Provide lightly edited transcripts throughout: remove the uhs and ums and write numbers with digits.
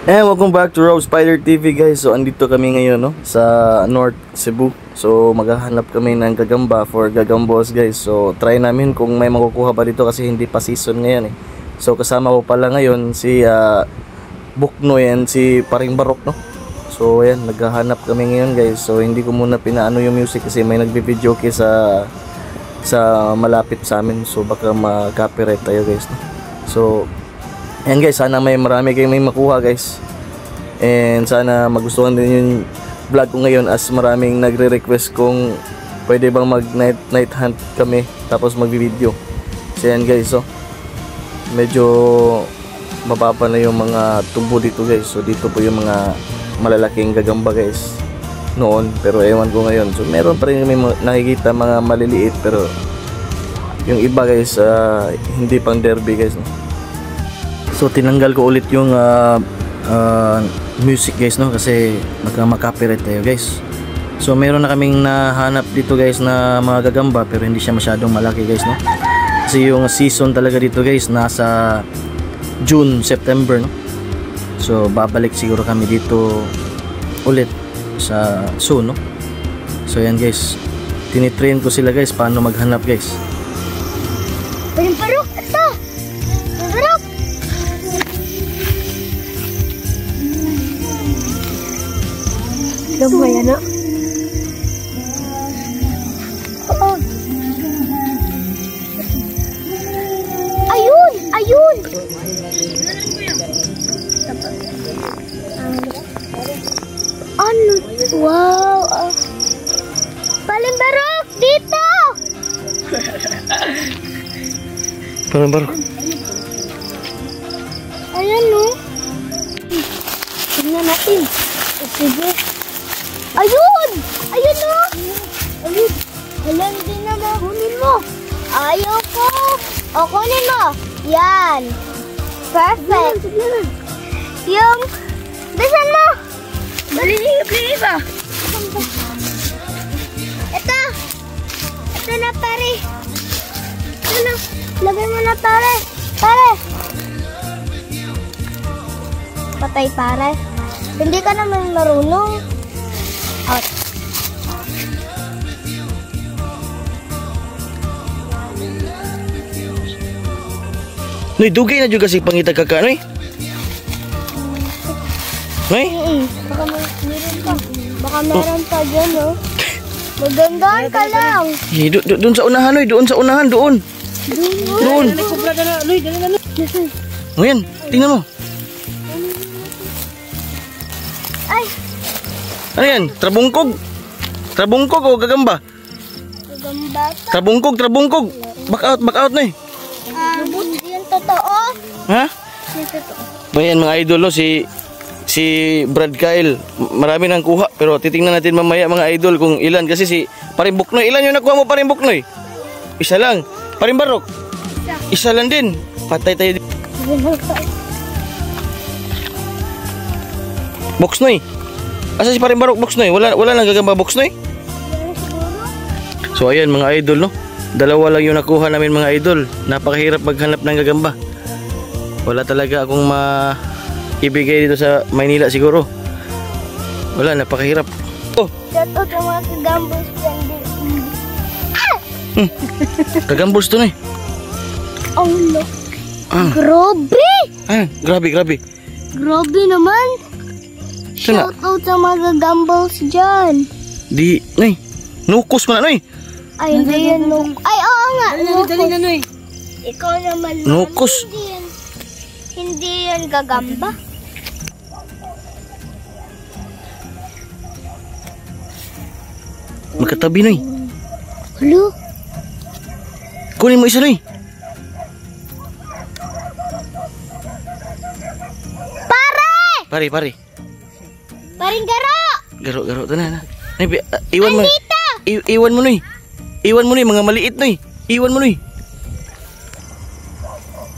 And welcome back to Rob Spider TV, guys. So andito kami ngayon, no, sa North Cebu. So maghahanap kami ng gagamba for gagambos, guys. So try namin kung may makukuha pa dito kasi hindi pa season ngayon eh. So kasama ko pala ngayon si Buknoy and si Paring Barok, no. So ayan, naghahanap kami ngayon, guys. So hindi ko muna pinaano yung music kasi may nagbi-video sa malapit sa amin. So baka ma-copyright tayo, guys, no? So ayan, guys, sana marami kayong may makuha, guys. And sana magustuhan din yung vlog ko ngayon as maraming nagre-request kung pwede bang mag night hunt kami tapos mag-video. So ayan, guys, so medyo mababa na yung mga tubo dito, guys. So dito po yung mga malalaking gagamba, guys, noon, pero ewan ko ngayon. So meron pa rin kami nakikita mga maliliit, pero yung iba, guys, hindi pang derby, guys, no? So tinanggal ko ulit yung music, guys, no, kasi magka-copyright tayo, guys. So meron na kaming nahanap dito, guys, na mga gagamba, pero hindi siya masyadong malaki, guys, no. Kasi yung season talaga dito, guys, nasa June, September, no. So babalik siguro kami dito ulit sa soon, no. So yan, guys, tinitrain ko sila, guys, paano maghanap, guys. Parok, ito! Parok! Gamay, ano? Oo. Ayun! Ayun! Ano? Wow! Palimbarok! Dito! Paring Barok. Ayan, no? Tignan natin. Sige. Ayun! Ayun, no? Ayun. Alam din naman. Kunin mo. Ayaw ko. O, kunin mo. Yan. Perfect. Yung... Bisan mo. Bali ba? Ito. Ito na, pare. Ito na. Lagay mo na, pare. Pare. Patay, pare. Hindi ka naman marunong. Out. Noy, dugay na juga si pangita kaka, Noy. Noy? Baka meron pa. Baka meron pa dyan, no? Magandaan ka lang. Eh, doon sa unahan, Noy. Doon sa unahan, doon. Doon. Ngayon, tingnan mo. Ay, Ano yan? Trabungkog? Trabungkog o gagamba? maganda. Trabungkog. Back out, Noy. Hindi yan totoo. Ha? Hindi totoo. Ayan, mga idol, no, si Brad Kyle, marami nang kuha, pero titingnan natin mamaya, mga idol, kung ilan, kasi si Paring Buknoy, ilan yung nakuha mo, Paring Buknoy? Isa lang. Paring Barok? Isa lang din. Patay tayo. Boxnoy. Asa si Paring Barok, Boxnoy? Wala nang gagamba, Boxnoy? So ayan, mga idol, no, dalawa lang yung nakuha namin, mga idol. Napakahirap maghanap ng gagamba. Wala talaga akong ibigay dito sa Maynila siguro. Wala, napakahirap. Oh, Shout out sa mga kagambos dyan din. kagambos to, Noy. Oh, no. Grabe! Grabe. Grabe naman. Sana? Shout out sa mga kagambos dyan. Di, Noy. Nukos mo na, Noy. Ay, hindi yan, no. Ay, oo nga. Dali na, Noy. Ikaw naman. Nukos. Hindi yan gagamba. Magkatabi, Noy. Hello? Kunin mo isa, Noy. Pare! Pare. Paring garo! Garo, tanan. Noy, iwan mo. Andito! Iwan mo, Noy. Iwan mo, Noy, mga maliit, Noy. Iwan mo, Noy.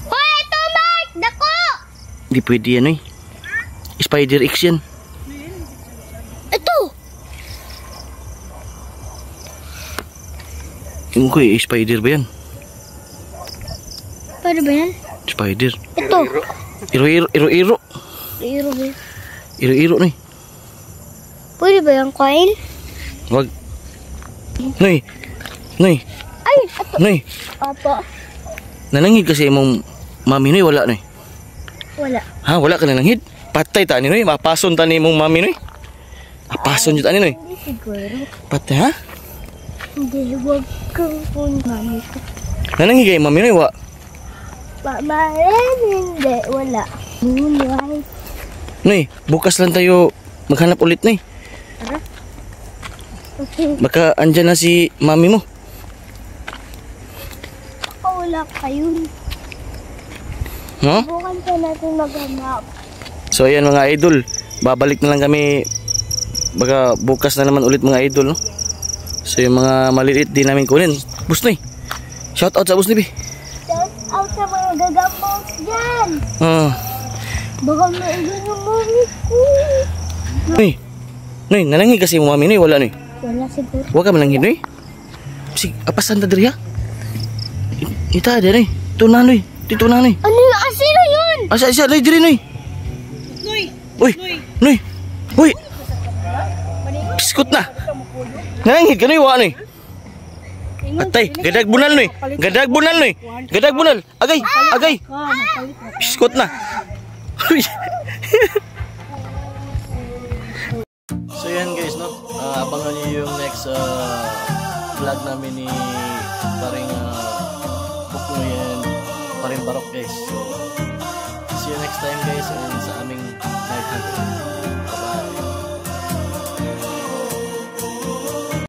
Hoy, ito, Mark! Dako! Hindi pwede yan, Noy. Spider X yan. Ito! Yung ko, spider ba yan? Paano ba yan? Spider. Ito. Iro-iro. Iro ba? Iro-iro, Noy. Pwede ba yung coin? Wag. Noy. Noy. Ay, ato. Noy. Opo. Nanangid kasi imong mami, Noy. Wala, Noy. Wala. Ha? Wala ka nanangid? Patay ta ni, Noy. Mapason ta ni imong mami, Noy. Mapason yun ta ni, Noy. Hindi siguro. Patay, ha? Hindi, huwag kang phone, mami ko. Nanangid kay mami, Noy. Wa. Mamarin, hindi. Wala. Moonlight. Noy, bukas lang tayo maghanap ulit, Noy. Tara. Okay. Baka andyan na si mami mo. Baka wala kayo. Ha? Bukan pa natin maghanap. So ayan mga idol, babalik na lang kami baka bukas na naman ulit mga idol, no? So yung mga maliliit din namin kunin. Bus Noy. Shout out sa bus ni Bi. Shout out sa mga gagambos dyan. Baka maigan yung mami ko. Noy. Noy, nanangin kasi yung mami, Noy. Wala, Noy. Wala siguro. Huwag ka manangin, Noy. Sige, apasan ta diri, ha? Ita, diri, Noy. Tuna, Noy. Tituna, Noy. Ano yung asino yun? Asa, Noy, diri, Noy. Noy! Uy, Noy. Uy. Biskot na. Nanangin ka, Noy. Wa, Noy. Atay, gadag bunal, Noy. Gadag bunal, Noy. Gadag bunal. Agay, agay. Biskot na. Uy. So yan guys, no? Abangan niyo yung next vlog namin ni paring Buknoy and paring Barok guys. So see you next time guys and sa aming night hunt. Bye bye.